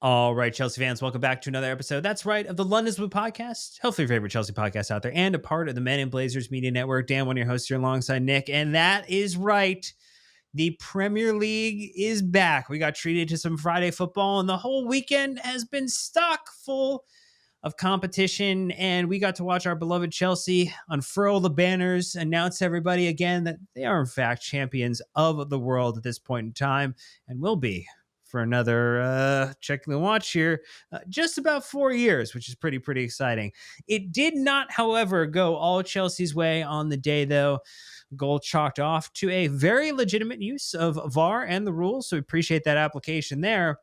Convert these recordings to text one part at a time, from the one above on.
All right, Chelsea fans, welcome back to another episode. That's right, of the London's Blue podcast, hopefully your favorite Chelsea podcast out there, and a part of the Men in Blazers Media Network. Dan, one of your hosts here alongside Nick, and that is right. The Premier League is back. We got treated to some Friday football, and the whole weekend has been stock full of competition, and we got to watch our beloved Chelsea unfurl the banners, announce to everybody again that they are in fact champions of the world at this point in time, and will be for another, checking the watch here, just about 4 years, which is pretty exciting. It did not, however, go all Chelsea's way on the day, though. Goal chalked off to a very legitimate use of VAR and the rules, so we appreciate that application there.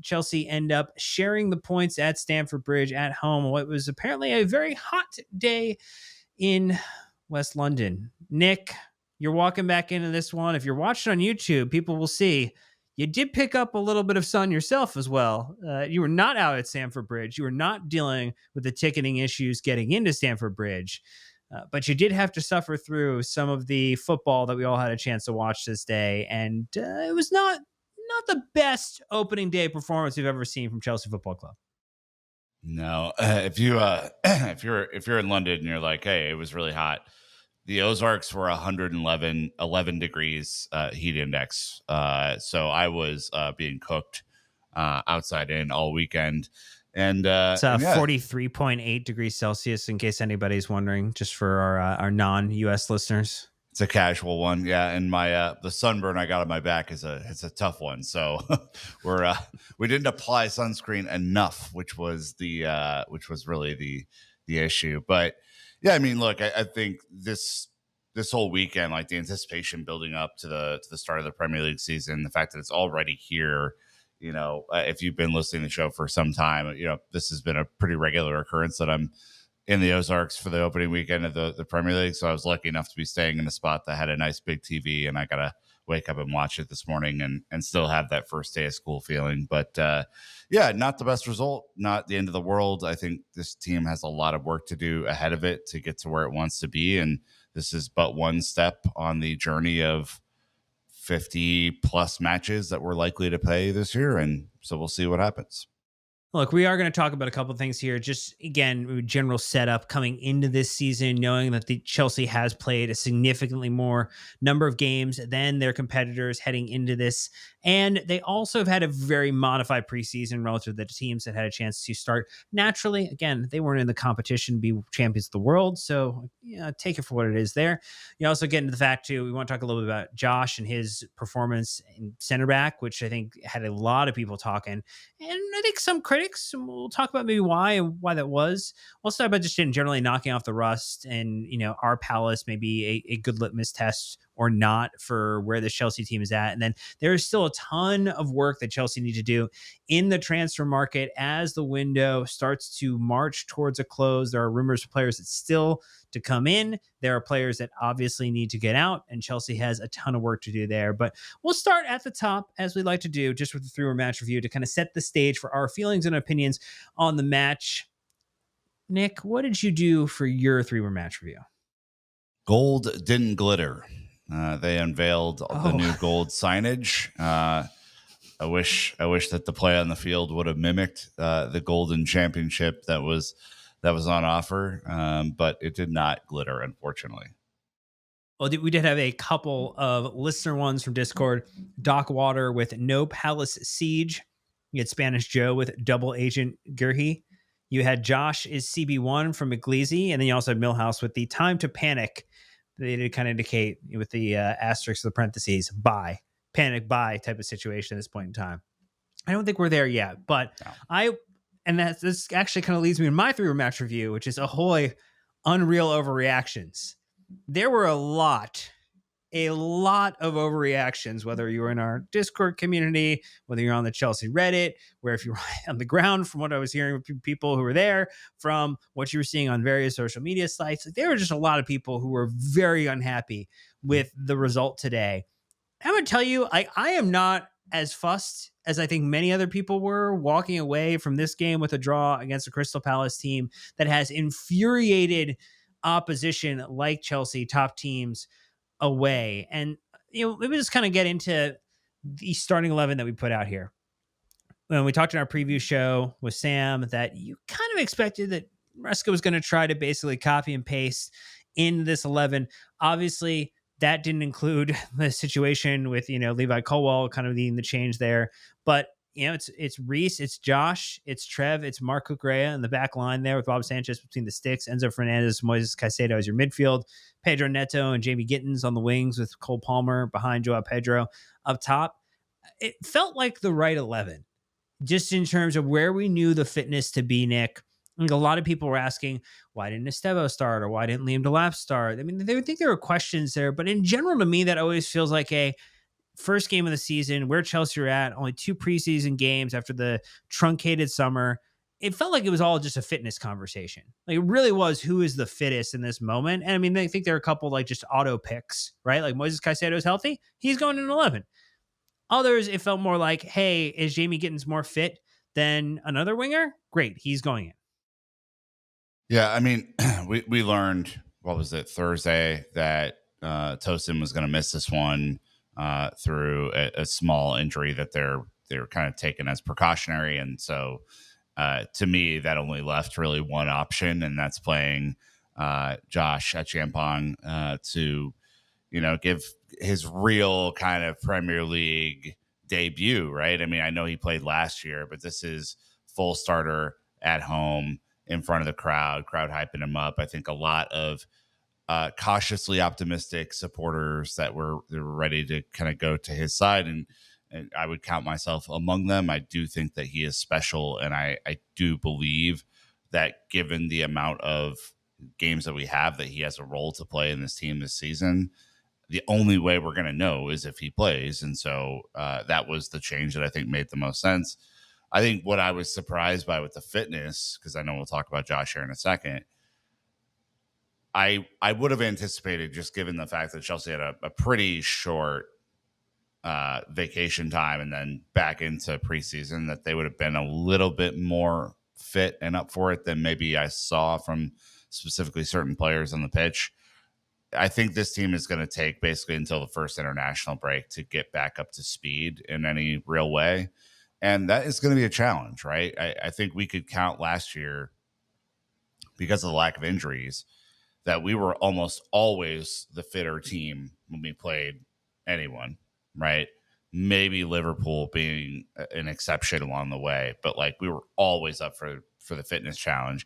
Chelsea end up sharing the points at Stamford Bridge at home. What was apparently a very hot day in West London. Nick, you're walking back into this one. If you're watching on YouTube, people will see you did pick up a little bit of sun yourself as well. You were not out at Stamford Bridge. You were not dealing with the ticketing issues getting into Stamford Bridge. But you did have to suffer through some of the football that we all had a chance to watch this day. And it was not the best opening day performance we've ever seen from Chelsea Football Club. No, if you're in London and you're like, hey, it was really hot. The Ozarks were 11 degrees heat index. So I was being cooked outside in all weekend. And it's 43.8 degrees Celsius, in case anybody's wondering, just for our non-US listeners. It's a casual one, yeah. And my the sunburn I got on my back is a tough one. So we didn't apply sunscreen enough, which was really the issue. But yeah, I mean, look, I think this whole weekend, like the anticipation building up to the start of the Premier League season, the fact that it's already here. You know, if you've been listening to the show for some time, you know this has been a pretty regular occurrence that I'm in the Ozarks for the opening weekend of the Premier League. So I was lucky enough to be staying in a spot that had a nice big TV, and I got to wake up and watch it this morning and still have that first day of school feeling. But yeah, not the best result, not the end of the world. I think this team has a lot of work to do ahead of it to get to where it wants to be. And this is but one step on the journey of 50 plus matches that we're likely to play this year. And so we'll see what happens. Look, we are going to talk about a couple of things here. Just, again, general setup coming into this season, knowing that the Chelsea has played a significantly more number of games than their competitors heading into this. And they also have had a very modified preseason relative to the teams that had a chance to start naturally. Again, they weren't in the competition to be champions of the world. So, take it for what it is there. You also get into the fact, too, we want to talk a little bit about Josh and his performance in center back, which I think had a lot of people talking. And I think some critics, and we'll talk about maybe why that was. We'll start about just generally knocking off the rust and, our Palace may be a good litmus test or not for where the Chelsea team is at. And then there is still a ton of work that Chelsea need to do in the transfer market as the window starts to march towards a close. There are rumors of players that still to come in. There are players that obviously need to get out, and Chelsea has a ton of work to do there. But we'll start at the top, as we like to do, just with the three-word match review to kind of set the stage for our feelings and opinions on the match. Nick, what did you do for your three-word match review? Gold didn't glitter. They unveiled the new gold signage. I wish that the play on the field would have mimicked the golden championship that was on offer, but it did not glitter, unfortunately. Well, we did have a couple of listener ones from Discord. Doc Water with No Palace Siege. You had Spanish Joe with Double Agent Gurhi. You had Josh is CB1 from McGleasy, and then you also had Millhouse with the Time to Panic. They did kind of indicate with the asterisk of the parentheses, buy, panic buy type of situation at this point in time. I don't think we're there yet, but no. This actually kind of leads me to my three-word match review, which is ahoy, unreal overreactions. There were a lot of overreactions, whether you were in our Discord community, whether you're on the Chelsea Reddit, where if you're on the ground, from what I was hearing from people who were there, from what you were seeing on various social media sites, there were just a lot of people who were very unhappy with the result today. I'm going to tell you, I am not as fussed as I think many other people were walking away from this game with a draw against a Crystal Palace team that has infuriated opposition like Chelsea, top teams, away. And maybe just kind of get into the starting 11 that we put out here. when we talked in our preview show with Sam that you kind of expected that Ruska was going to try to basically copy and paste in this 11. Obviously, that didn't include the situation with, Levi Colwell kind of needing the change there. But, it's Reese, it's Josh, it's Trev, it's Mark Cucurella in the back line there with Bob Sanchez between the sticks, Enzo Fernandez, Moises Caicedo as your midfield, Pedro Neto and Jamie Gittins on the wings with Cole Palmer behind Joao Pedro up top. It felt like the right 11 just in terms of where we knew the fitness to be, Nick. I think a lot of people were asking, why didn't Estêvão start or why didn't Liam Delap start? I mean, they would think there were questions there, but in general, to me, that always feels like a first game of the season, where Chelsea are at, only 2 preseason games after the truncated summer. It felt like it was all just a fitness conversation. Like it really was who is the fittest in this moment. And I mean, I think there are a couple like just auto picks, right? Like Moises Caicedo is healthy. He's going in 11. Others, it felt more like, hey, is Jamie Gittins more fit than another winger? Great, he's going in. Yeah, I mean, we learned, what was it, Thursday, that Tosin was going to miss this one through a small injury that they're kind of taking as precautionary. And so to me, that only left really one option, and that's playing Josh Achampong to give his real kind of Premier League debut, right? I mean, I know he played last year, but this is full starter at home in front of the crowd hyping him up. I think a lot of cautiously optimistic supporters that were ready to kind of go to his side, and I would count myself among them. I do think that he is special, and I do believe that given the amount of games that we have, that he has a role to play in this team this season. The only way we're going to know is if he plays. And so that was the change that I think made the most sense. I think what I was surprised by with the fitness, because I know we'll talk about Josh here in a second, I would have anticipated, just given the fact that Chelsea had a pretty short vacation time and then back into preseason, that they would have been a little bit more fit and up for it than maybe I saw from specifically certain players on the pitch. I think this team is going to take basically until the first international break to get back up to speed in any real way. And that is going to be a challenge, right? I think we could count last year, because of the lack of injuries, that we were almost always the fitter team when we played anyone, right? Maybe Liverpool being an exception along the way, but like we were always up for the fitness challenge.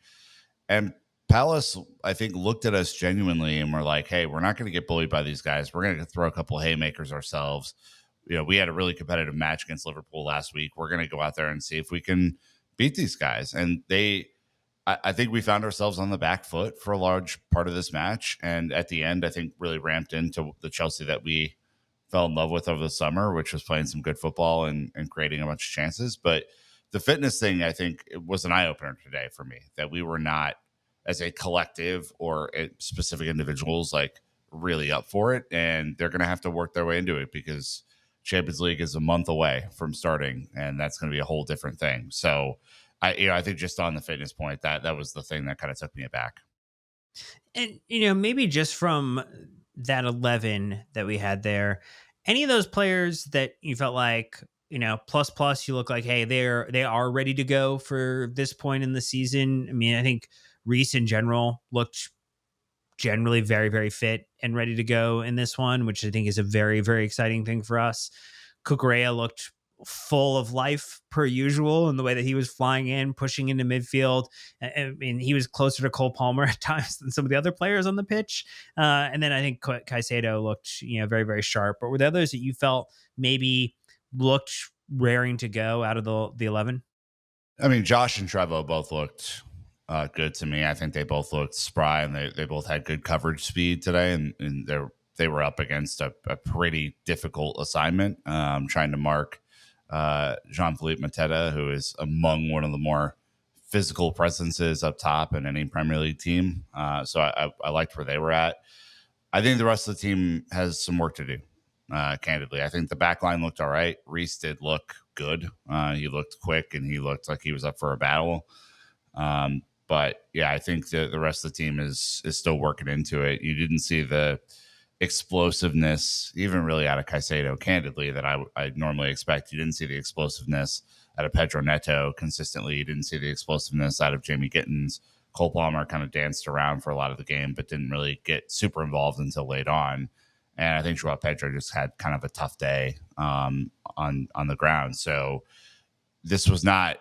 And Palace, I think, looked at us genuinely and were like, hey, we're not going to get bullied by these guys. We're going to throw a couple haymakers ourselves. We had a really competitive match against Liverpool last week. We're going to go out there and see if we can beat these guys. And I think we found ourselves on the back foot for a large part of this match. And at the end, I think really ramped into the Chelsea that we fell in love with over the summer, which was playing some good football and creating a bunch of chances. But the fitness thing, I think, it was an eye-opener today for me, that we were not, as a collective or specific individuals, like really up for it. And they're going to have to work their way into it, because Champions League is a month away from starting, and that's going to be a whole different thing. So I think just on the fitness point, that was the thing that kind of took me aback. And, maybe just from that 11 that we had there, any of those players that you felt like, plus, you look like, hey, they are ready to go for this point in the season. I mean, I think Reese in general looked generally very, very fit and ready to go in this one, which I think is a very, very exciting thing for us. Cucurella looked full of life per usual in the way that he was flying in, pushing into midfield. I mean, he was closer to Cole Palmer at times than some of the other players on the pitch. And then I think Caicedo looked, very, very sharp. But were there others that you felt maybe looked raring to go out of the 11? I mean, Josh and Trevo both looked good to me. I think they both looked spry, and they both had good coverage speed today, and they were up against a pretty difficult assignment, trying to mark Jean-Philippe Mateta, who is among one of the more physical presences up top in any Premier League team. So I liked where they were at. I think the rest of the team has some work to do. Candidly, I think the back line looked all right. Reese did look good. He looked quick, and he looked like he was up for a battle. But yeah, I think the rest of the team is still working into it. You didn't see the explosiveness, even really out of Caicedo, candidly, that I normally expect. You didn't see the explosiveness out of Pedro Neto consistently. You didn't see the explosiveness out of Jamie Gittins. Cole Palmer kind of danced around for a lot of the game, but didn't really get super involved until late on. And I think Joao Pedro just had kind of a tough day on the ground. So this was not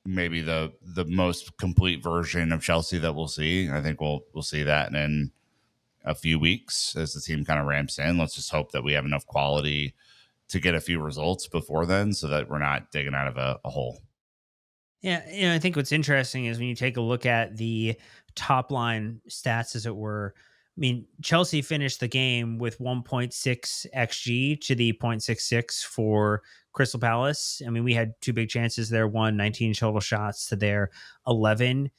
maybe the most complete version of Chelsea that we'll see. I think we'll see that in a few weeks as the team kind of ramps in. Let's just hope that we have enough quality to get a few results before then so that we're not digging out of a hole. Yeah, I think what's interesting is when you take a look at the top line stats, as it were. I mean, Chelsea finished the game with 1.6 xG to the 0.66 for Crystal Palace. I mean, we had two big chances there. 19 total shots to their 11.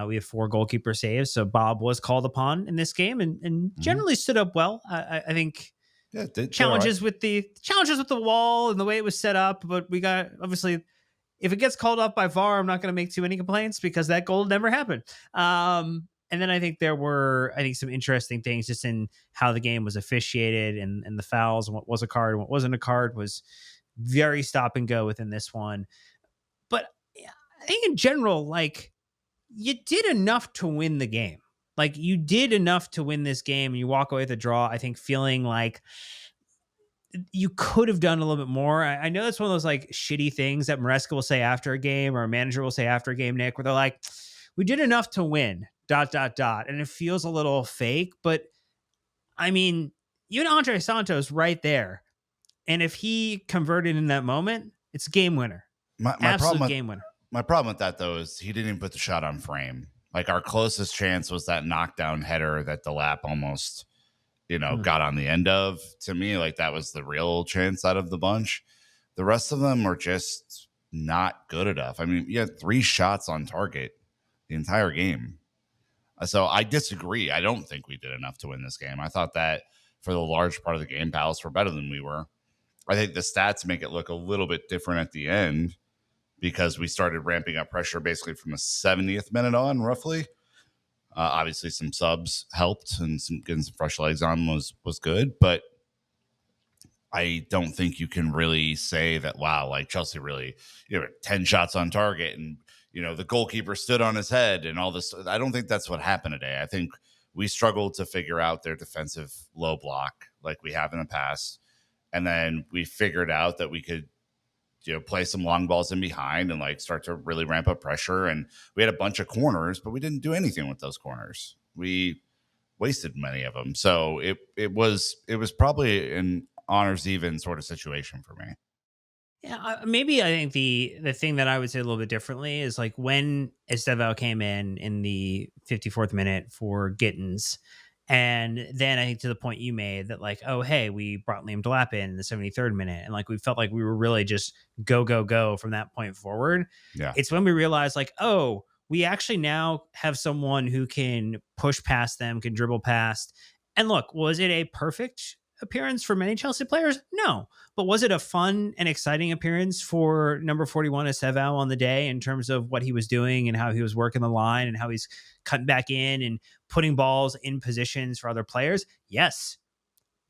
We have 4 goalkeeper saves. So Bob was called upon in this game and generally stood up well. I think challenges with the wall and the way it was set up, but we got obviously. If it gets called up by VAR, I'm not going to make too many complaints because that goal never happened. And then I think there were, some interesting things just in how the game was officiated and the fouls and what was a card and what wasn't a card was very stop and go within this one. But I think in general, like, you did enough to win the game. Like, you did enough to win this game and you walk away with a draw, I think, feeling like you could have done a little bit more. I know that's one of those like shitty things that Maresca will say after a game or a manager will say after a game, Nick, where they're like, we did enough to win, ... And it feels a little fake, but I mean, you had Andre Santos right there. And if he converted in that moment, it's a game winner. Absolute game winner. My problem with that, though, is he didn't even put the shot on frame. Like, our closest chance was that knockdown header that the lap almost got on the end of. To me, like, that was the real chance out of the bunch. The rest of them were just not good enough. I mean, you had 3 shots on target the entire game. So I disagree. I don't think we did enough to win this game. I thought that for the large part of the game, Palace were better than we were. I think the stats make it look a little bit different at the end because we started ramping up pressure basically from the 70th minute on, roughly. Obviously, some subs helped, and getting some fresh legs on was good. But I don't think you can really say that, wow, like Chelsea really, 10 shots on target, and the goalkeeper stood on his head and all this. I don't think that's what happened today. I think we struggled to figure out their defensive low block like we have in the past, and then we figured out that we could play some long balls in behind and like start to really ramp up pressure. And we had a bunch of corners, but we didn't do anything with those corners. We wasted many of them. So it was probably an honors even sort of situation for me. Yeah, maybe I think the thing that I would say a little bit differently is like when Estêvão came in the 54th minute for Gittins. And then I think to the point you made that like, oh, hey, we brought Liam Delap in the 73rd minute. And like, we felt like we were really just go from that point forward. Yeah. It's when we realized like, oh, we actually now have someone who can push past them, can dribble past. And look, was it a perfect appearance for many Chelsea players? No. But was it a fun and exciting appearance for number 41 Estêvão on the day in terms of what he was doing and how he was working the line and how he's cutting back in and putting balls in positions for other players? Yes.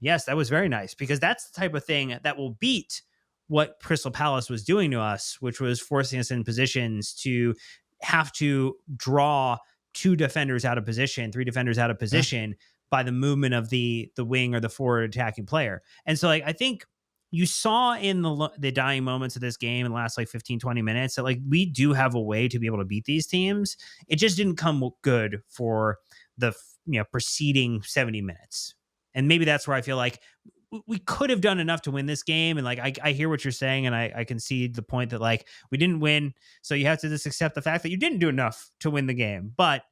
Yes, that was very nice because that's the type of thing that will beat what Crystal Palace was doing to us, which was forcing us in positions to have to draw 2 defenders out of position, 3 defenders out of position by the movement of the wing or the forward attacking player. And so like, I think you saw in the dying moments of this game in the last like 15, 20 minutes that like we do have a way to be able to beat these teams. It just didn't come good for the preceding 70 minutes. And maybe that's where I feel like we could have done enough to win this game. And like, I hear what you're saying. And I concede the point that like we didn't win. So you have to just accept the fact that you didn't do enough to win the game. But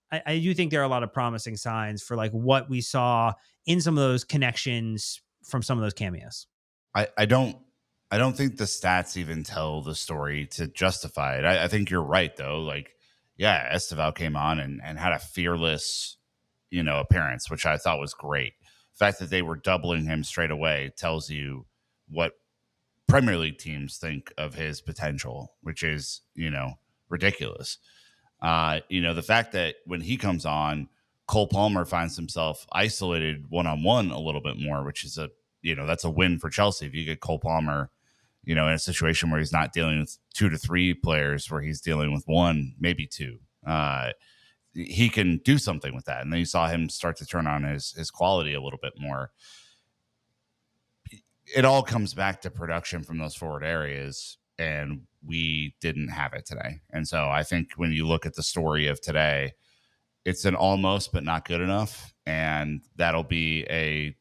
I do think there are a lot of promising signs for like what we saw in some of those connections from some of those cameos. I don't think the stats even tell the story to justify it. I think you're right though. Like, yeah, Estêvão came on and had a fearless, appearance, which I thought was great. The fact that they were doubling him straight away tells you what Premier League teams think of his potential, which is, ridiculous. The fact that when he comes on, Cole Palmer finds himself isolated one-on-one a little bit more, which is that's a win for Chelsea. If you get Cole Palmer, in a situation where he's not dealing with 2 to 3 players, where he's dealing with one, maybe two, he can do something with that. And then you saw him start to turn on his quality a little bit more. It all comes back to production from those forward areas, and we didn't have it today. And so I think when you look at the story of today, it's an almost but not good enough, and that'll be a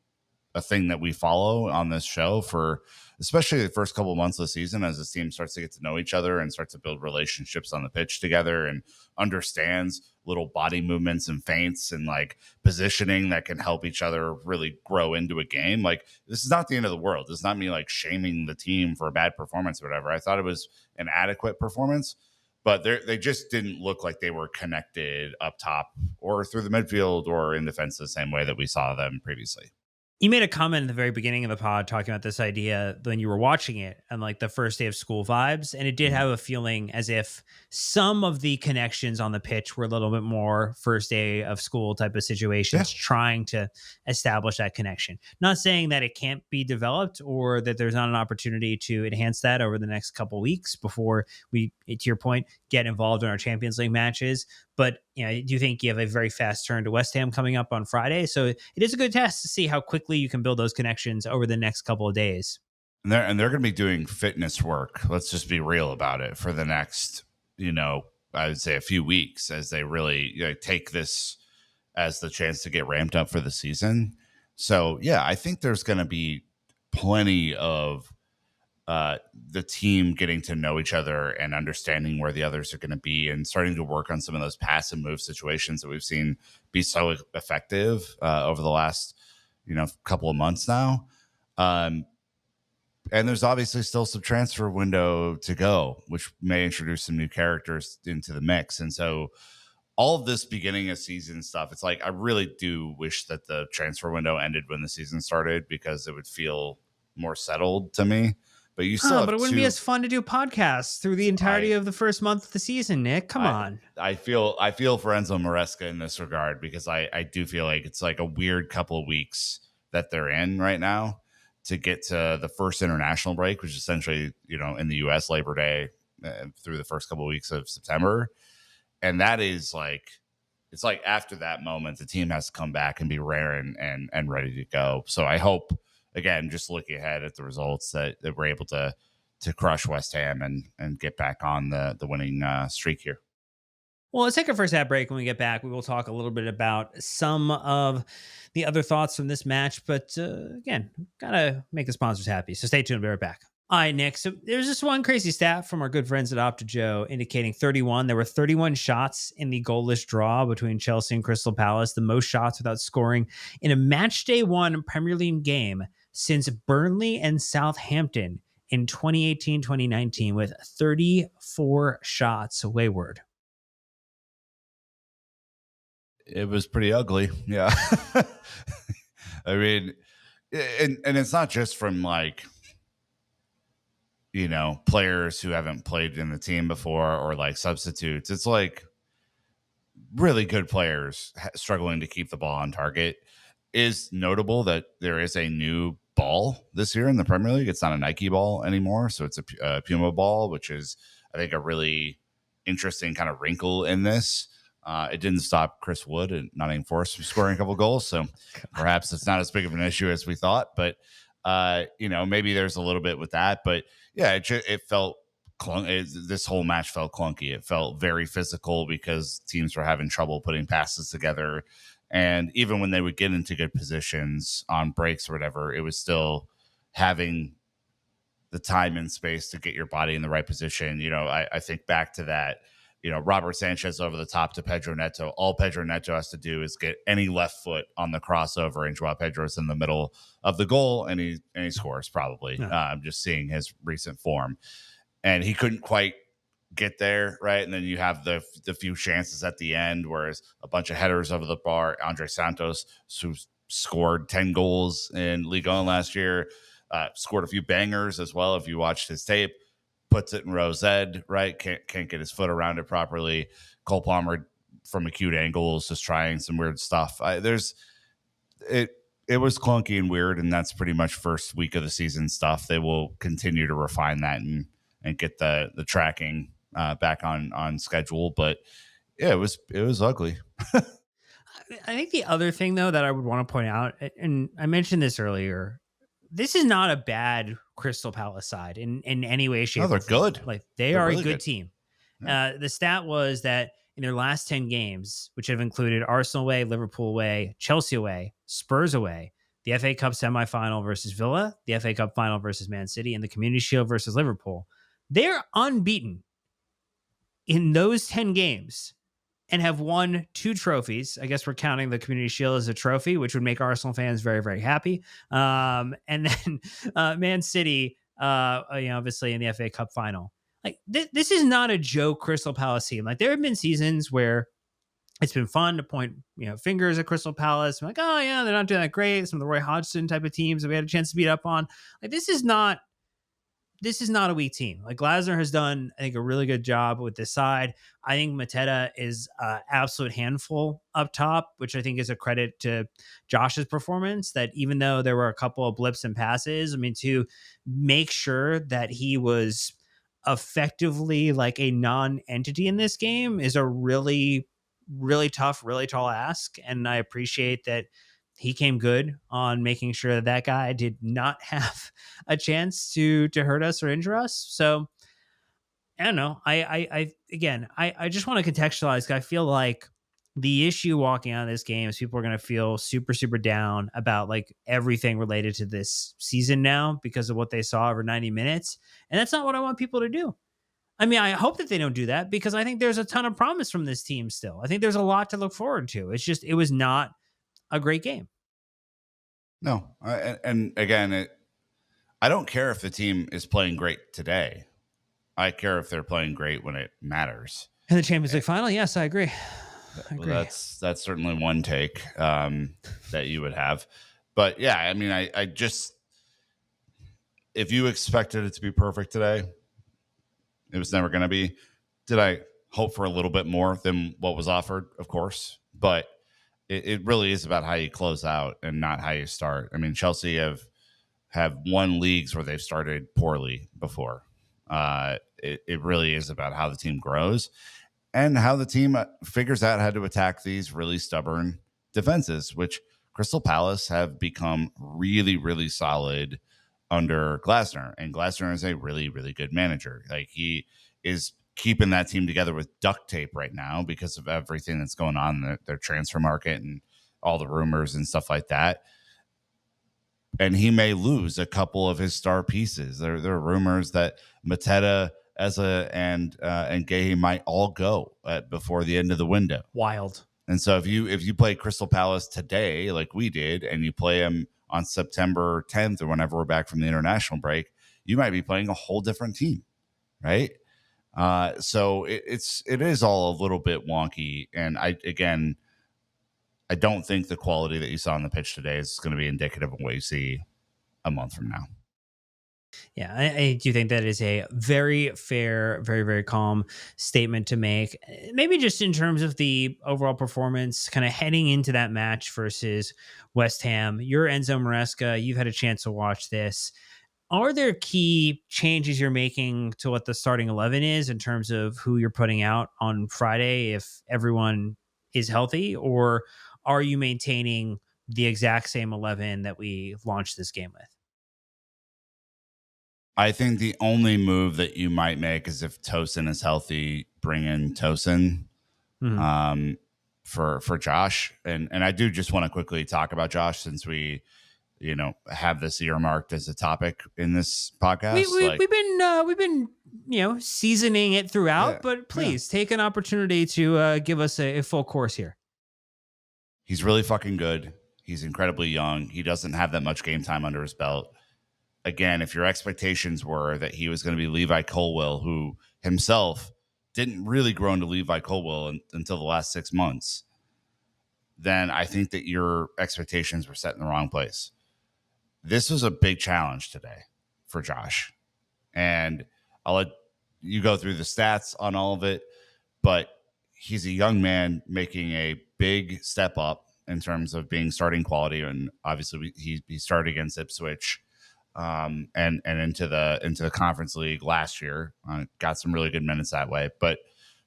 thing that we follow on this show for especially the first couple of months of the season, as this team starts to get to know each other and start to build relationships on the pitch together and understands little body movements and feints and like positioning that can help each other really grow into a game. Like, this is not the end of the world. This is not me like shaming the team for a bad performance or whatever. I thought it was an adequate performance, but they just didn't look like they were connected up top or through the midfield or in defense the same way that we saw them previously. You made a comment in the very beginning of the pod talking about this idea when you were watching it and like the first day of school vibes. And it did have a feeling as if some of the connections on the pitch were a little bit more first day of school type of situations, trying to establish that connection. Not saying that it can't be developed or that there's not an opportunity to enhance that over the next couple weeks before we, to your point, get involved in our Champions League matches. But do you think you have a very fast turn to West Ham coming up on Friday? So it is a good test to see how quickly you can build those connections over the next couple of days. And they're going to be doing fitness work. Let's just be real about it for the next, I would say a few weeks, as they really take this as the chance to get ramped up for the season. So yeah, I think there's going to be plenty of the team getting to know each other and understanding where the others are going to be and starting to work on some of those pass and move situations that we've seen be so effective over the last, couple of months now. And there's obviously still some transfer window to go, which may introduce some new characters into the mix. And so all of this beginning of season stuff, it's like, I really do wish that the transfer window ended when the season started, because it would feel more settled to me. But you still but it wouldn't be as fun to do podcasts through the entirety of the first month of the season, Nick. Come on. I feel for Enzo Maresca in this regard, because I do feel like it's like a weird couple of weeks that they're in right now to get to the first international break, which is essentially, in the U.S. Labor Day through the first couple of weeks of September. And that is like, it's like after that moment, the team has to come back and be raring and ready to go. So I hope, again, just looking ahead at the results, that we're able to crush West Ham and get back on the winning streak here. Well, let's take our first ad break. When we get back, we will talk a little bit about some of the other thoughts from this match. But again, gotta make the sponsors happy. So stay tuned. We'll be right back. All right, Nick. So there's this one crazy stat from our good friends at OptaJoe indicating 31. There were 31 shots in the goalless draw between Chelsea and Crystal Palace, the most shots without scoring in a match day one Premier League game since Burnley and Southampton in 2018-2019, with 34 shots wayward. It was pretty ugly. Yeah. I mean, and it's not just from like, players who haven't played in the team before or like substitutes. It's like really good players struggling to keep the ball on target. Is notable that there is a new ball this year in the Premier League. It's not a Nike ball anymore. So it's a Puma ball, which is, I think, a really interesting kind of wrinkle in this. It didn't stop Chris Wood and Nottingham Forest from scoring a couple goals. So perhaps it's not as big of an issue as we thought. But, maybe there's a little bit with that. But yeah, it felt this whole match felt clunky. It felt very physical because teams were having trouble putting passes together. And even when they would get into good positions on breaks or whatever, it was still having the time and space to get your body in the right position. I think back to that, Robert Sanchez over the top to Pedro Neto. All Pedro Neto has to do is get any left foot on the crossover, and Joao Pedro's in the middle of the goal, and he scores probably. I'm just seeing his recent form. And he couldn't quite get there, right? And then you have the few chances at the end, whereas a bunch of headers over the bar. Andre Santos, who scored 10 goals in Ligue 1 last year, scored a few bangers as well. If you watched his tape, puts it in row Z, right? Can't get his foot around it properly. Cole Palmer from acute angles, just trying some weird stuff. It was clunky and weird, and that's pretty much first week of the season stuff. They will continue to refine that and get the tracking back on schedule. But yeah, it was ugly. I think the other thing though that I would want to point out, and I mentioned this earlier, this is not a bad Crystal Palace side in any way, shape, No, they're or form. good. Like they They're are really a good good. team. Yeah. The stat was that in their last 10 games, which have included Arsenal away, Liverpool away, Chelsea away, Spurs away, the FA Cup semifinal versus Villa, the FA Cup final versus Man City, and the Community Shield versus Liverpool, they're unbeaten in those 10 games and have won 2 trophies. I guess we're counting the Community Shield as a trophy, which would make Arsenal fans very, very happy. And then Man City, obviously in the FA Cup final. Like this is not a joke Crystal Palace team. Like there have been seasons where it's been fun to point fingers at Crystal Palace. I'm like, oh yeah, they're not doing that great. Some of the Roy Hodgson type of teams that we had a chance to beat up on. Like this is not a weak team. Like Glasner has done, I think, a really good job with this side. I think Mateta is an absolute handful up top, which I think is a credit to Josh's performance. That even though there were a couple of blips and passes, I mean, to make sure that he was effectively like a non-entity in this game is a really, really tough, really tall ask. And I appreciate that he came good on making sure that that guy did not have a chance to hurt us or injure us. So I don't know. I just want to contextualize. I feel like the issue walking out of this game is people are going to feel super, super down about like everything related to this season now because of what they saw over 90 minutes. And that's not what I want people to do. I mean, I hope that they don't do that because I think there's a ton of promise from this team still. I think there's a lot to look forward to. It's just, it was not a great game. No, and again, I don't care if the team is playing great today. I care if they're playing great when it matters. In the Champions League final, yes, I agree. Well, that's certainly one take that you would have, but yeah, I mean, I just if you expected it to be perfect today, it was never going to be. Did I hope for a little bit more than what was offered? Of course, but it really is about how you close out and not how you start. I mean, Chelsea have won leagues where they've started poorly before. It really is about how the team grows and how the team figures out how to attack these really stubborn defenses, which Crystal Palace have become really, really solid under Glasner. And Glasner is a really, really good manager. Like he is keeping that team together with duct tape right now because of everything that's going on in their transfer market and all the rumors and stuff like that. And he may lose a couple of his star pieces. There are rumors that Mateta, Eza, and Gay might all go before the end of the window. Wild. And so if you play Crystal Palace today, like we did, and you play them on September 10th or whenever we're back from the international break, you might be playing a whole different team, right? So it is all a little bit wonky. And I don't think the quality that you saw on the pitch today is going to be indicative of what you see a month from now. Yeah, I do think that is a very fair, very, very calm statement to make. Maybe just in terms of the overall performance, kind of heading into that match versus West Ham. You're Enzo Maresca. You've had a chance to watch this. Are there key changes you're making to what the starting 11 is in terms of who you're putting out on Friday if everyone is healthy? Or are you maintaining the exact same 11 that we launched this game with? I think the only move that you might make is if Tosin is healthy, bring in Tosin for Josh. And I do just want to quickly talk about Josh since we have this earmarked as a topic in this podcast. We've been seasoning it throughout, but please take an opportunity to give us a full course here. He's really fucking good. He's incredibly young. He doesn't have that much game time under his belt. Again, if your expectations were that he was going to be Levi Colwill, who himself didn't really grow into Levi Colwill until the last 6 months, then I think that your expectations were set in the wrong place. This was a big challenge today for Josh. And I'll let you go through the stats on all of it, but he's a young man making a big step up in terms of being starting quality, and obviously he started against Ipswich, and into the Conference League last year. Got some really good minutes that way, but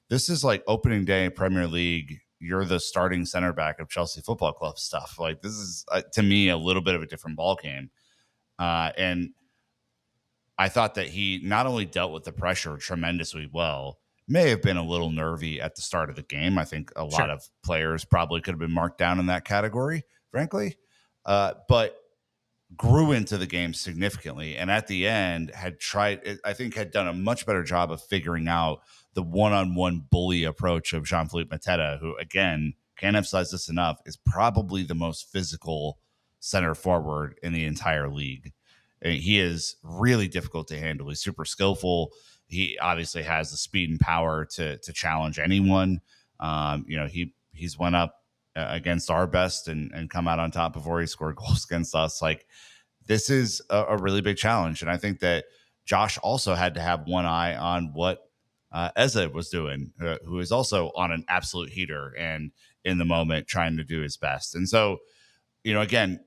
this is like opening day Premier League. You're the starting center back of Chelsea Football Club stuff. Like this is to me a little bit of a different ball game, and I thought that he not only dealt with the pressure tremendously well, may have been a little nervy at the start of the game. I think a lot of players probably could have been marked down in that category, frankly, but grew into the game significantly. And at the end I think had done a much better job of figuring out the one-on-one bully approach of Jean-Philippe Mateta, who, again, can't emphasize this enough, is probably the most physical center forward in the entire league. And he is really difficult to handle. He's super skillful. He obviously has the speed and power to challenge anyone. He's went up against our best and come out on top before he scored goals against us. Like, this is a really big challenge. And I think that Josh also had to have one eye on what Eze was doing, who is also on an absolute heater and in the moment trying to do his best. And so, again,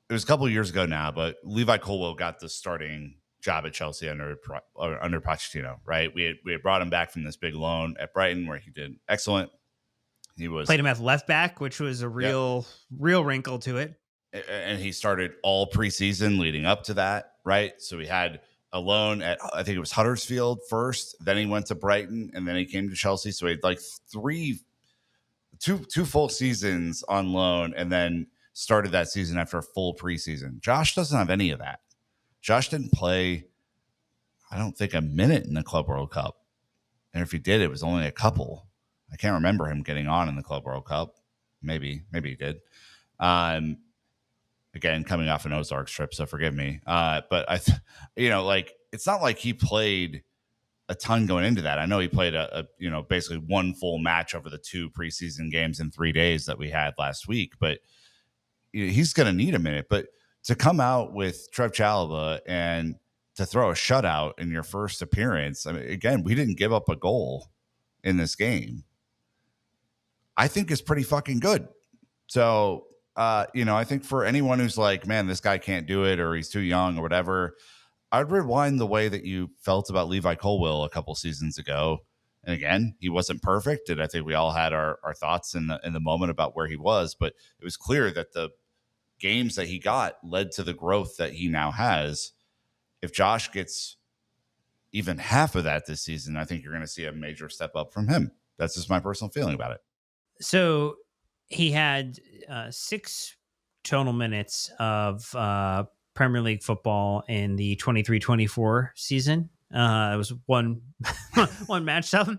it was a couple of years ago now, but Levi Colwill got the starting job at Chelsea under Pochettino, right? We had brought him back from this big loan at Brighton where he did excellent. He played him at left back, which was a real wrinkle to it. And he started all preseason leading up to that, right? So we had a loan at, I think it was Huddersfield first, then he went to Brighton, and then he came to Chelsea. So he had like two full seasons on loan, and then started that season after a full preseason. Josh doesn't have any of that. Josh didn't play, I don't think, a minute in the Club World Cup. And if he did, it was only a couple. I can't remember him getting on in the Club World Cup. Maybe he did. Again, coming off an Ozarks trip, so forgive me. But it's not like he played a ton going into that. I know he played basically one full match over the 2 preseason games in 3 days that we had last week, but he's going to need a minute. But to come out with Trev Chalobah and to throw a shutout in your first appearance, I mean, again, we didn't give up a goal in this game, I think is pretty fucking good. So, I think for anyone who's like, man, this guy can't do it, or he's too young or whatever, I'd rewind the way that you felt about Levi Colwill a couple seasons ago. And again, he wasn't perfect, and I think we all had our thoughts in the moment about where he was, but it was clear that the games that he got led to the growth that he now has. If Josh gets even half of that this season, I think you're going to see a major step up from him. That's just my personal feeling about it. So he had 6 total minutes of Premier League football in the 23-24 season. It was one match sub.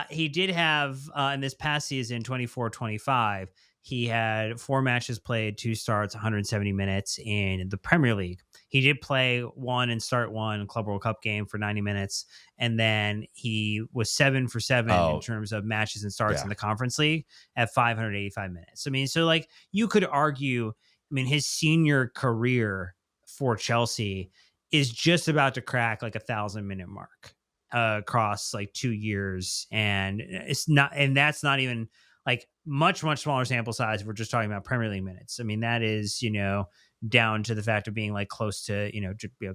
He did have in this past season, 24-25, he had 4 matches played, 2 starts, 170 minutes in the Premier League. He did play one Club World Cup game for 90 minutes. And then he was 7 for 7 in terms of matches and starts in the Conference League at 585 minutes. I mean, so like you could argue, his senior career for Chelsea is just about to crack like 1,000-minute mark across like 2 years. And that's not even like much smaller sample size. We're just talking about Premier League minutes. I mean, that is, down to the fact of being like close to,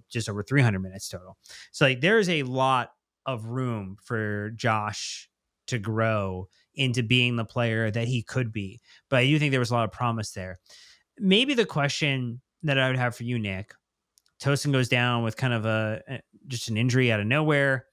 just over 300 minutes total. So like there is a lot of room for Josh to grow into being the player that he could be. But I do think there was a lot of promise there. Maybe the question that I would have for you, Nick, Tosin goes down with kind of just an injury out of nowhere.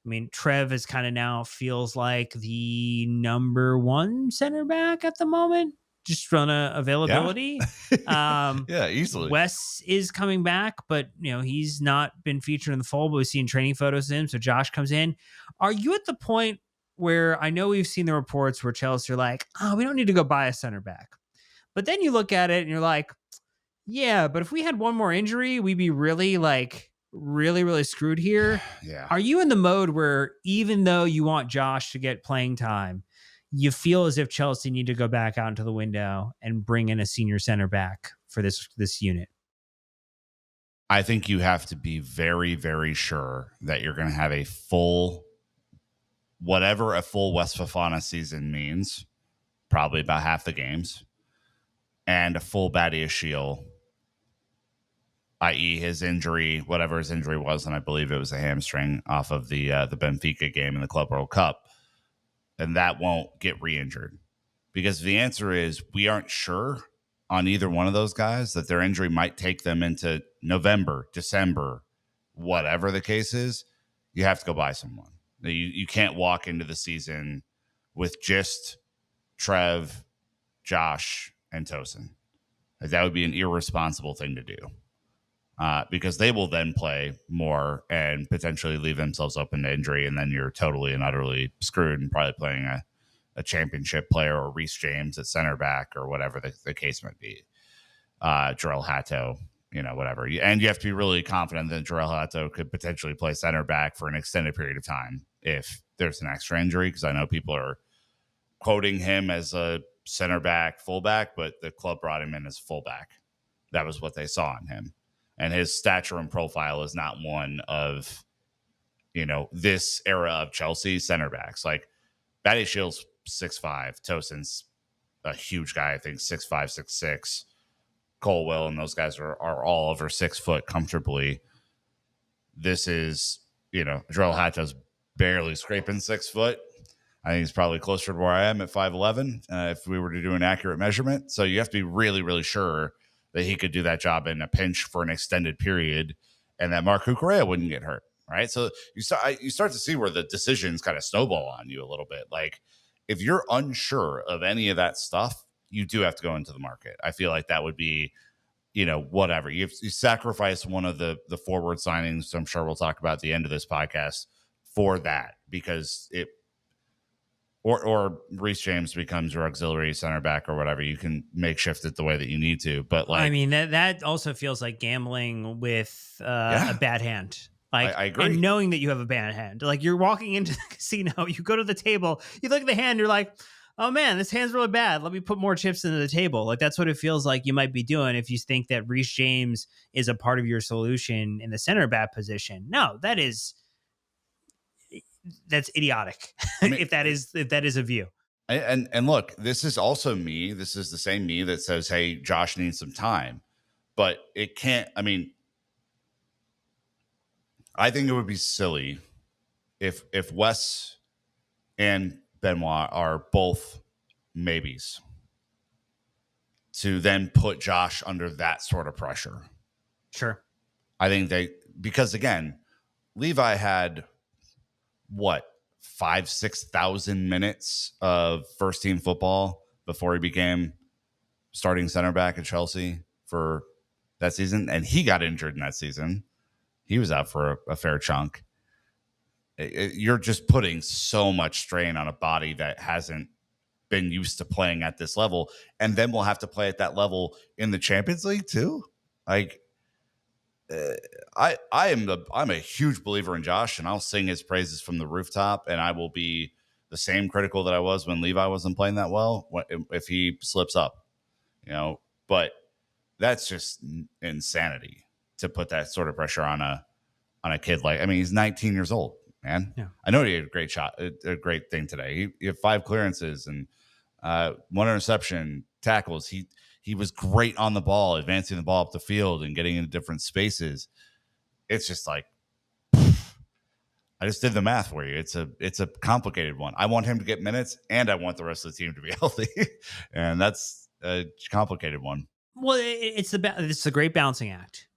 I mean, Trev is kind of now feels like the number 1 center back at the moment, just from availability. Yeah, easily. Wes is coming back, but he's not been featured in the fold, but we've seen training photos of him. So Josh comes in. Are you at the point where I know we've seen the reports where Chelsea are like, oh, we don't need to go buy a center back. But then you look at it and you're like, yeah, but if we had one more injury, we'd be really screwed here. Yeah. Are you in the mode where even though you want Josh to get playing time, you feel as if Chelsea need to go back out into the window and bring in a senior center back for this unit? I think you have to be very, very sure that you're going to have a full whatever a full West Fofana season means, probably about half the games, and a full Badiashile, i.e. his injury, whatever his injury was, and I believe it was a hamstring off of the Benfica game in the Club World Cup, and that won't get re-injured. Because the answer is we aren't sure on either one of those guys, that their injury might take them into November, December, whatever the case is. You have to go buy someone. You can't walk into the season with just Trev, Josh, and Tosin. That would be an irresponsible thing to do, because they will then play more and potentially leave themselves open to injury, and then you're totally and utterly screwed and probably playing a championship player or Reece James at center back or whatever the case might be. Jarrell Hatto, whatever. And you have to be really confident that Jarrell Hatto could potentially play center back for an extended period of time if there's an extra injury, because I know people are quoting him as a center back, fullback, but the club brought him in as fullback. That was what they saw in him. And his stature and profile is not one of, this era of Chelsea center backs. Like, Badiashile's 6'5", Tosin's a huge guy, I think 6'5", 6'6". Colwell and those guys are all over 6 foot comfortably. This is, Jarrell Hatto's barely scraping 6 foot. I think he's probably closer to where I am at 5'11", if we were to do an accurate measurement. So you have to be really, really sure that he could do that job in a pinch for an extended period, and that Marc Cucurella wouldn't get hurt, right? So you start to see where the decisions kind of snowball on you a little bit. Like, if you're unsure of any of that stuff, you do have to go into the market. I feel like that would be, whatever. You sacrifice one of the forward signings, I'm sure we'll talk about at the end of this podcast, for that, because it, or Reece James becomes your auxiliary center back or whatever. You can makeshift it the way that you need to. But like, I mean, that also feels like gambling with a bad hand. Like, I agree. And knowing that you have a bad hand. Like, you're walking into the casino, you go to the table, you look at the hand, you're like, oh man, this hand's really bad. Let me put more chips into the table. Like, that's what it feels like you might be doing if you think that Reece James is a part of your solution in the center back position. No, that's idiotic. I mean, if that is a view. And look, this is also me. This is the same me that says, hey, Josh needs some time. But it can't, I mean, I think it would be silly if Wes and Benoit are both maybes to then put Josh under that sort of pressure. Sure. I think because again, Levi had 5,000-6,000 minutes of first team football before he became starting center back at Chelsea for that season. And he got injured in that season. He was out for a fair chunk. You're just putting so much strain on a body that hasn't been used to playing at this level. And then we'll have to play at that level in the Champions League too. Like, I'm a huge believer in Josh, and I'll sing his praises from the rooftop, and I will be the same critical that I was when Levi wasn't playing that well if he slips up, but that's just insanity to put that sort of pressure on a kid. Like, I mean, he's 19 years old, man. Yeah. I know he had a great shot, a great thing today. He had 5 clearances and 1 interception, tackles. He was great on the ball, advancing the ball up the field and getting into different spaces. It's just like, I just did the math for you. It's a complicated one. I want him to get minutes, and I want the rest of the team to be healthy, and that's a complicated one. Well, it's a great balancing act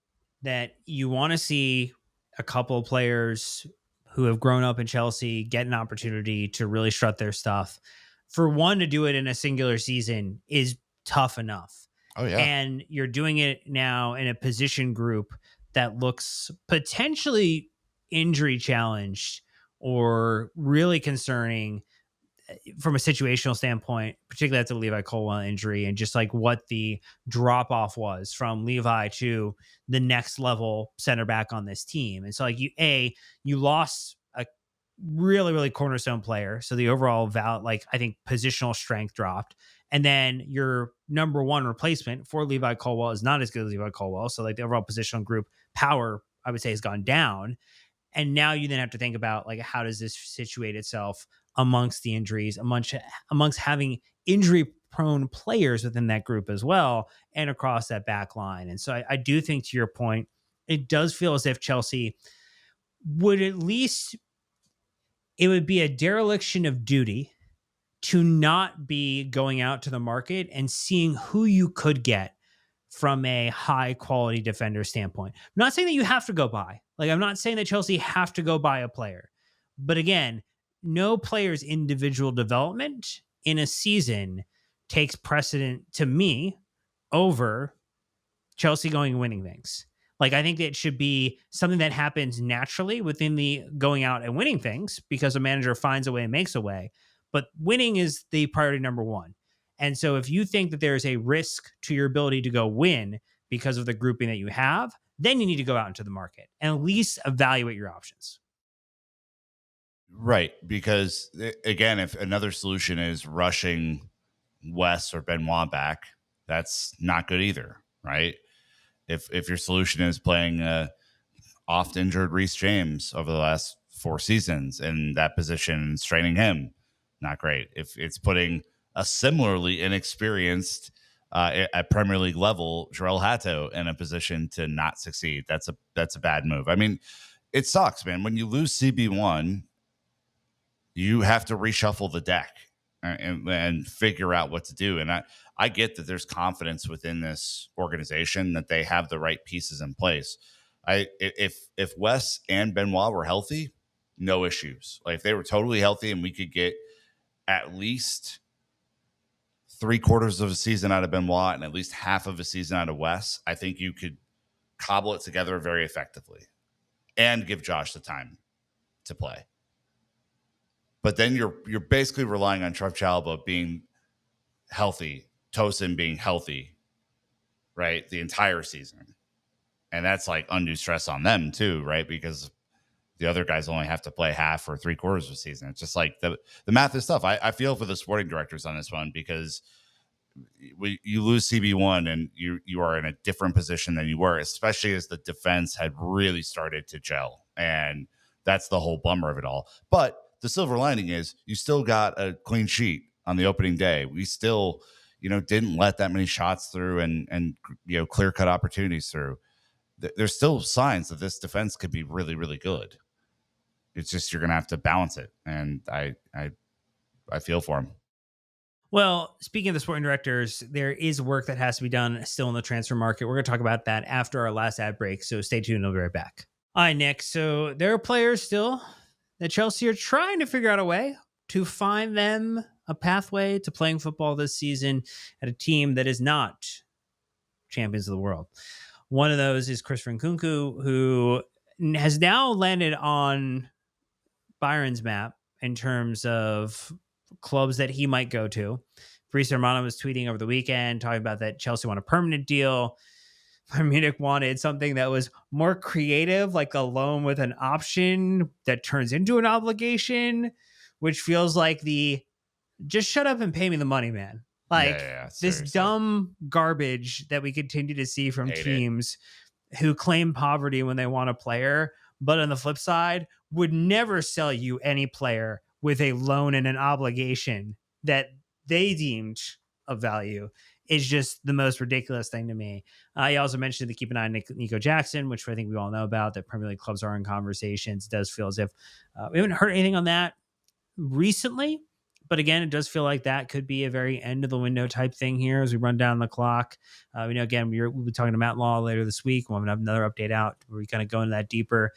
that you want to see a couple of players who have grown up in Chelsea get an opportunity to really strut their stuff. For one to do it in a singular season is tough enough. Oh yeah. And you're doing it now in a position group that looks potentially injury challenged or really concerning from a situational standpoint, particularly after the Levi Colwell injury, and just like what the drop off was from Levi to the next level center back on this team. And so like you lost a really, really cornerstone player. So the overall I think positional strength dropped. And then your number one replacement for Levi Colwell is not as good as Levi Colwell. So like the overall positional group power, I would say, has gone down. And now you then have to think about like how does this situate itself amongst the injuries, amongst having injury prone players within that group as well, and across that back line. And so I do think, to your point, it does feel as if Chelsea would at least, it would be a dereliction of duty to not be going out to the market and seeing who you could get from a high quality defender standpoint. I'm not saying that you have to go buy. Like, I'm not saying that Chelsea have to go buy a player. But again, no player's individual development in a season takes precedent to me over Chelsea going and winning things. Like, I think that it should be something that happens naturally within the going out and winning things because a manager finds a way and makes a way. But winning is the priority number one. And so if you think that there's a risk to your ability to go win because of the grouping that you have, then you need to go out into the market and at least evaluate your options. Right. Because again, if another solution is rushing Wes or Benoit back, that's not good either. Right. If your solution is playing oft injured Reece James over the last 4 seasons in that position and straining him, not great. If it's putting a similarly inexperienced at Premier League level Jarell Hato in a position to not succeed, that's a bad move. I mean, it sucks, man. When you lose CB1, you have to reshuffle the deck and figure out what to do. And I get that there's confidence within this organization that they have the right pieces in place. If Wes and Benoit were healthy, no issues. Like if they were totally healthy and we could get at least 3/4 of a season out of Benoit and at least half of a season out of Wes, I think you could cobble it together very effectively and give Josh the time to play. But then you're basically relying on Trev Chalobah being healthy, Tosin being healthy, right, the entire season. And that's like undue stress on them too, right? Because the other guys only have to play half or 3/4 of the season. It's just like the math is tough. I feel for the sporting directors on this one because you lose CB1 and you are in a different position than you were, especially as the defense had really started to gel. And that's the whole bummer of it all. But the silver lining is you still got a clean sheet on the opening day. We still, didn't let that many shots through and clear cut opportunities through. There's still signs that this defense could be really, really good. It's just you're going to have to balance it, and I feel for him. Well, speaking of the sporting directors, there is work that has to be done still in the transfer market. We're going to talk about that after our last ad break, so stay tuned. I'll be right back. All right, Nick. So there are players still that Chelsea are trying to figure out a way to find them a pathway to playing football this season at a team that is not champions of the world. One of those is Christopher Nkunku, who has now landed on Byron's map in terms of clubs that he might go to. Fabrizio Romano was tweeting over the weekend talking about that Chelsea want a permanent deal. Bayern Munich wanted something that was more creative, like a loan with an option that turns into an obligation, which feels like the just shut up and pay me the money, man. Like this dumb garbage that we continue to see from teams who claim poverty when they want a player, but on the flip side, would never sell you any player with a loan and an obligation that they deemed of value. Is just the most ridiculous thing to me. He also mentioned to keep an eye on Nico Jackson, which I think we all know about, that Premier League clubs are in conversations. It does feel as if we haven't heard anything on that recently. But again, it does feel like that could be a very end of the window type thing here as we run down the clock. We know, again, we'll be talking to Matt Law later this week. We'll have another update out where we kind of go into that deeper.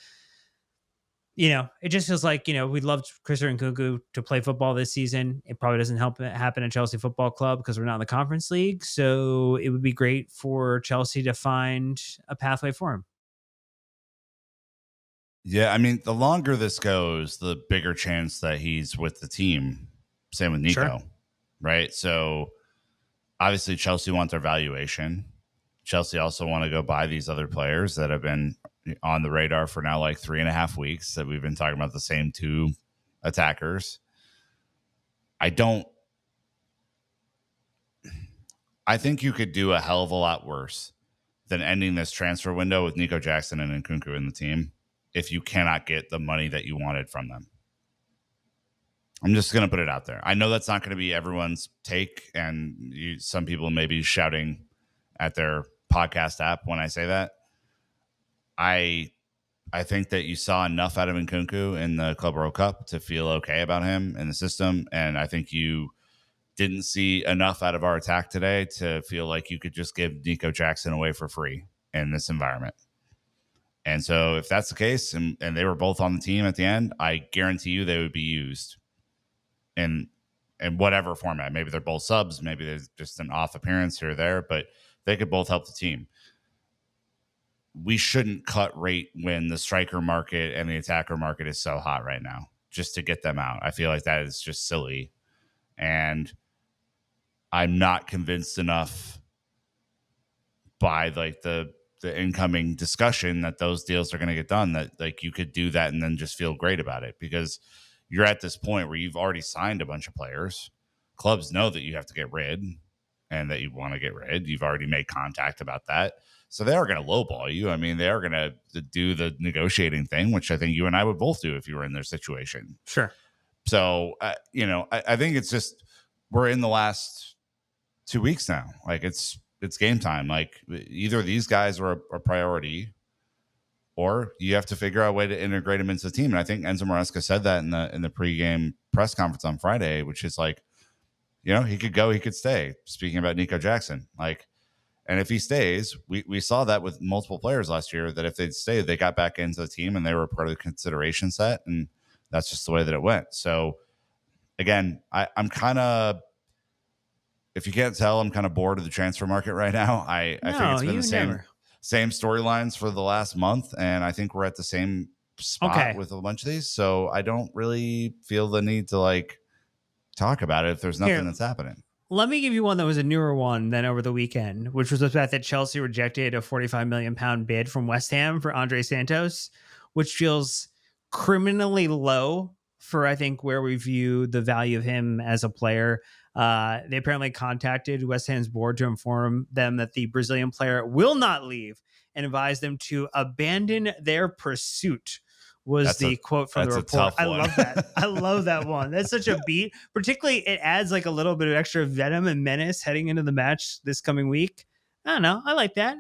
It just feels like, we'd love Christopher Nkunku to play football this season. It probably doesn't help it happen at Chelsea Football Club because we're not in the Conference League. So it would be great for Chelsea to find a pathway for him. Yeah, I mean, the longer this goes, the bigger chance that he's with the team. Same with Nico, right? So obviously Chelsea want their valuation. Chelsea also want to go buy these other players that have been on the radar for now like 3.5 weeks that we've been talking about the same 2 attackers. I think you could do a hell of a lot worse than ending this transfer window with Nico Jackson and Nkunku in the team if you cannot get the money that you wanted from them. I'm just going to put it out there. I know that's not going to be everyone's take, and some people may be shouting at their podcast app when I say that. I think that you saw enough out of Nkunku in the Club World Cup to feel okay about him in the system, and I think you didn't see enough out of our attack today to feel like you could just give Nico Jackson away for free in this environment. And so if that's the case, and they were both on the team at the end, I guarantee you they would be used in whatever format. Maybe they're both subs, maybe there's just an off appearance here or there, but they could both help the team. We shouldn't cut rate when the striker market and the attacker market is so hot right now, just to get them out. I feel like that is just silly. And I'm not convinced enough by like the incoming discussion that those deals are going to get done, that like you could do that and then just feel great about it, because you're at this point where you've already signed a bunch of players. Clubs know that you have to get rid and that you want to get rid. You've already made contact about that. So they are going to lowball you. I mean, they are going to do the negotiating thing, which I think you and I would both do if you were in their situation. Sure. So, I think it's just, we're in the last 2 weeks now. Like it's game time. Like either these guys are a priority, or you have to figure out a way to integrate them into the team. And I think Enzo Maresca said that in the pregame press conference on Friday, which is like, he could go, he could stay. Speaking about Nico Jackson, like, and if he stays, we saw that with multiple players last year, that if they'd stayed, they got back into the team and they were part of the consideration set. And that's just the way that it went. So again, I'm kind of, if you can't tell, I'm kind of bored of the transfer market right now. I think it's been the same storylines for the last month. And I think we're at the same spot with a bunch of these. So I don't really feel the need to like talk about it if there's nothing that's happening. Let me give you one that was a newer one than over the weekend, which was the fact that Chelsea rejected a £45 million bid from West Ham for Andre Santos, which feels criminally low for, I think, where we view the value of him as a player. They apparently contacted West Ham's board to inform them that the Brazilian player will not leave and advise them to abandon their pursuit. Was the quote from the report. I love that. I love that one. That's such a beat. Particularly, it adds like a little bit of extra venom and menace heading into the match this coming week. I don't know. I like that.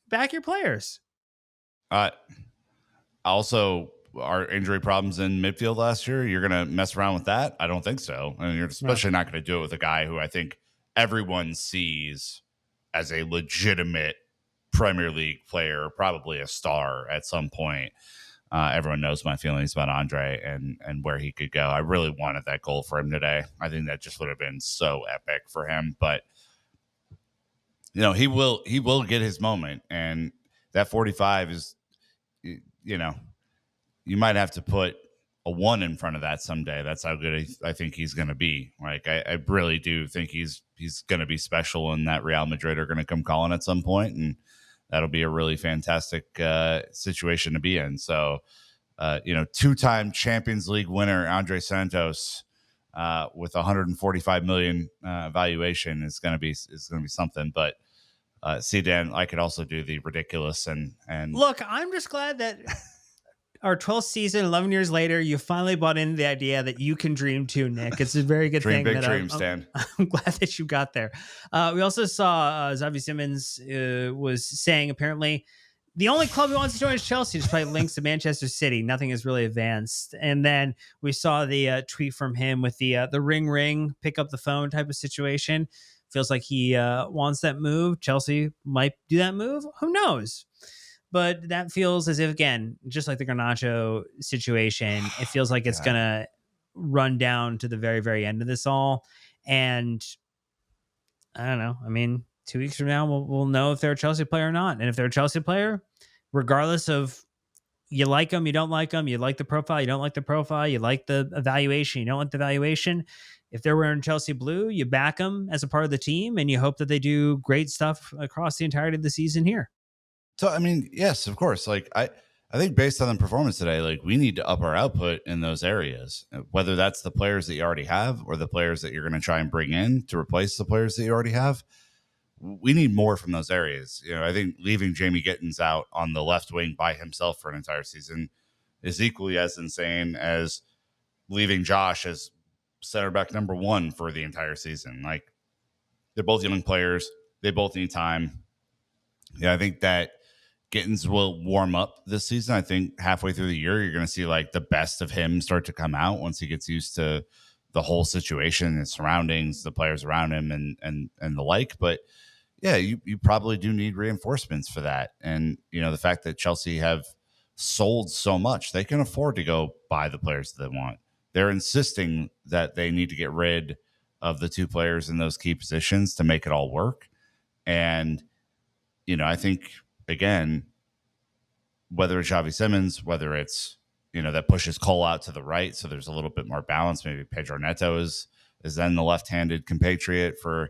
Back your players. Also, our injury problems in midfield last year, you're going to mess around with that? I don't think so. I mean, you're especially not going to do it with a guy who I think everyone sees as a legitimate Premier League player, probably a star at some point. Everyone knows my feelings about Andre and where he could go. I really wanted that goal for him today. I think that just would have been so epic for him. But he will get his moment, and that 45 is, you might have to put a 1 in front of that someday. That's how good I think he's going to be. Like I really do think he's going to be special, and that Real Madrid are going to come calling at some point, and that'll be a really fantastic situation to be in. So, 2-time Champions League winner Andre Santos with 145 million valuation is going to be something. But see, Dan, I could also do the ridiculous and look. I'm just glad that our 12th season, 11 years later, you finally bought into the idea that you can dream too, Nick. It's a very good thing. Big dreams, Dan. I'm glad that you got there. We also saw Xavi Simons was saying apparently the only club he wants to join is Chelsea. Just probably links to Manchester City. Nothing has really advanced. And then we saw the tweet from him with the ring, pick up the phone type of situation. Feels like he wants that move. Chelsea might do that move. Who knows? But that feels as if, again, just like the Garnacho situation, it feels like it's going to run down to the very, very end of this all. And I don't know. I mean, 2 weeks from now, we'll know if they're a Chelsea player or not. And if they're a Chelsea player, regardless of you like them, you don't like them, you like the profile, you don't like the profile, you like the evaluation, you don't like the evaluation. If they're wearing Chelsea blue, you back them as a part of the team, and you hope that they do great stuff across the entirety of the season here. So, I mean, yes, of course. Like, I think based on the performance today, like we need to up our output in those areas, whether that's the players that you already have or the players that you're going to try and bring in to replace the players that you already have. We need more from those areas. I think leaving Jamie Gittins out on the left wing by himself for an entire season is equally as insane as leaving Josh as center back number 1 for the entire season. Like, they're both young players. They both need time. Yeah, I think that Gittins will warm up this season. I think halfway through the year, you're going to see like the best of him start to come out once he gets used to the whole situation, his surroundings, the players around him, and the like. But yeah, you probably do need reinforcements for that. And the fact that Chelsea have sold so much, they can afford to go buy the players that they want. They're insisting that they need to get rid of the 2 players in those key positions to make it all work. And I think, again, whether it's Xavi Simons, whether it's, that pushes Cole out to the right, so there's a little bit more balance. Maybe Pedro Neto is then the left-handed compatriot for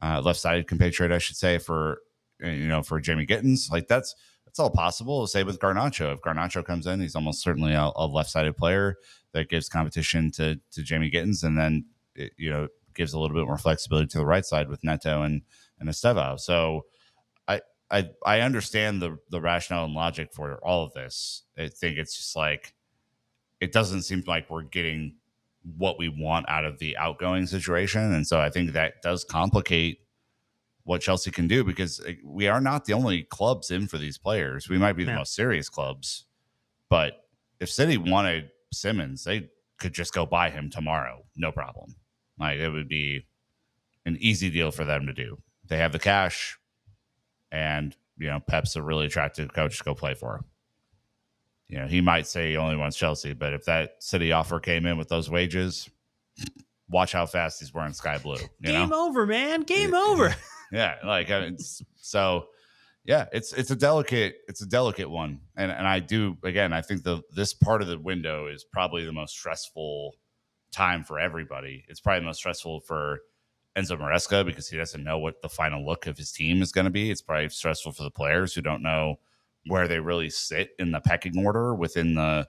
left-sided compatriot, I should say, for Jamie Gittins. Like, that's all possible. Same with Garnacho. If Garnacho comes in, he's almost certainly a left-sided player that gives competition to Jamie Gittins, and then gives a little bit more flexibility to the right side with Neto and Estêvão. So I understand the rationale and logic for all of this. I think it's just like, it doesn't seem like we're getting what we want out of the outgoing situation. And so I think that does complicate what Chelsea can do, because we are not the only clubs in for these players. We might be the most serious clubs, but if City wanted Simmons, they could just go buy him tomorrow. No problem. Like, it would be an easy deal for them to do. They have the cash. And, Pep's a really attractive coach to go play for. He might say he only wants Chelsea, but if that City offer came in with those wages, watch how fast he's wearing sky blue. Game over, man. Game over. Yeah. Like, so yeah, it's a delicate one. And I do, again, I think this part of the window is probably the most stressful time for everybody. It's probably the most stressful for Enzo Maresca, because he doesn't know what the final look of his team is going to be. It's probably stressful for the players who don't know where they really sit in the pecking order within the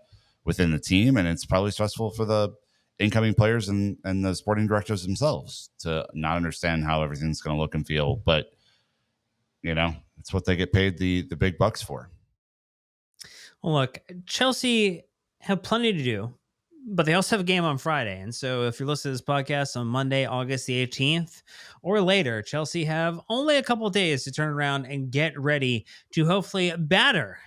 team. And it's probably stressful for the incoming players and the sporting directors themselves to not understand how everything's going to look and feel. But, it's what they get paid the big bucks for. Well, look, Chelsea have plenty to do, but they also have a game on Friday. And so if you're listening to this podcast on Monday, August the 18th or later, Chelsea have only a couple of days to turn around and get ready to hopefully batter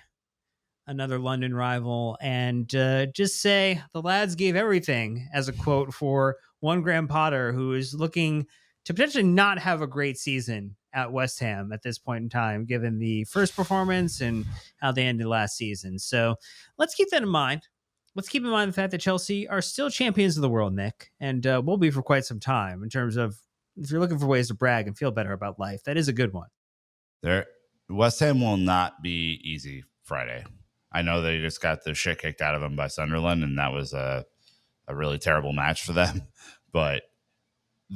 another London rival and just say the lads gave everything, as a quote for one Graham Potter, who is looking to potentially not have a great season at West Ham at this point in time, given the first performance and how they ended last season. So let's keep that in mind. Let's keep in mind the fact that Chelsea are still champions of the world, Nick, and will be for quite some time. In terms of, if you're looking for ways to brag and feel better about life, that is a good one. West Ham will not be easy Friday. I know they just got the shit kicked out of them by Sunderland, and that was a really terrible match for them. But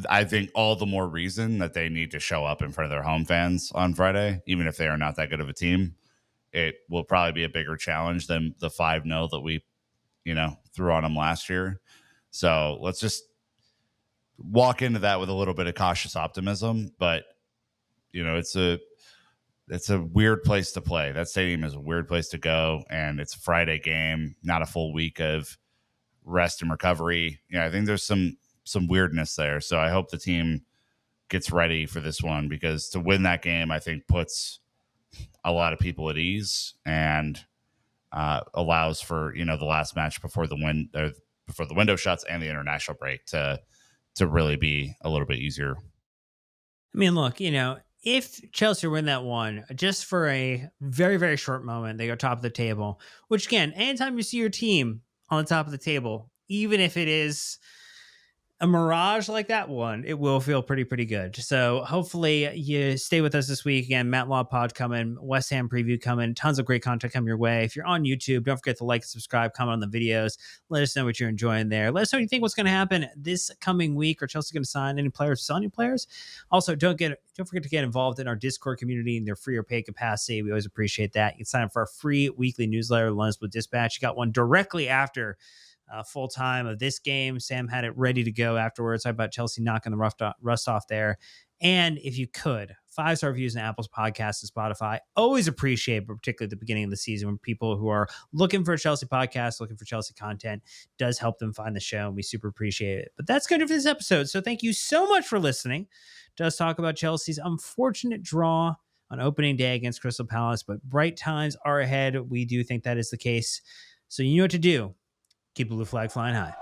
I think all the more reason that they need to show up in front of their home fans on Friday, even if they are not that good of a team. It will probably be a bigger challenge than the 5-0 that we threw on them last year. So let's just walk into that with a little bit of cautious optimism. But, it's a weird place to play. That stadium is a weird place to go. And it's a Friday game, not a full week of rest and recovery. I think there's some weirdness there. So I hope the team gets ready for this one, because to win that game, I think puts a lot of people at ease and allows for the last match before the window shuts and the international break to really be a little bit easier. I mean, look, if Chelsea win that one just for a very, very short moment, they go top of the table. Which, again, anytime you see your team on the top of the table, even if it is a mirage like that one, it will feel pretty good. So hopefully you stay with us this week. Again, Matt Law pod coming, West Ham preview coming, tons of great content coming your way. If you're on YouTube, don't forget to like and subscribe, comment on the videos. Let us know what you're enjoying there. Let us know what you think what's going to happen this coming week. Are Chelsea going to sign any players, sell any players? Also, don't forget to get involved in our Discord community in their free or paid capacity. We always appreciate that. You can sign up for our free weekly newsletter, London Blue Dispatch. You got one directly after full time of this game. Sam had it ready to go afterwards. Talk about Chelsea knocking the rust off there. And if you could, 5-star reviews in Apple's podcast and Spotify. Always appreciate, but particularly at the beginning of the season, when people who are looking for a Chelsea podcast, looking for Chelsea content, does help them find the show, and we super appreciate it. But that's good for this episode. So thank you so much for listening to us talk about Chelsea's unfortunate draw on opening day against Crystal Palace, but bright times are ahead. We do think that is the case. So you know what to do. Keep the blue flag flying high.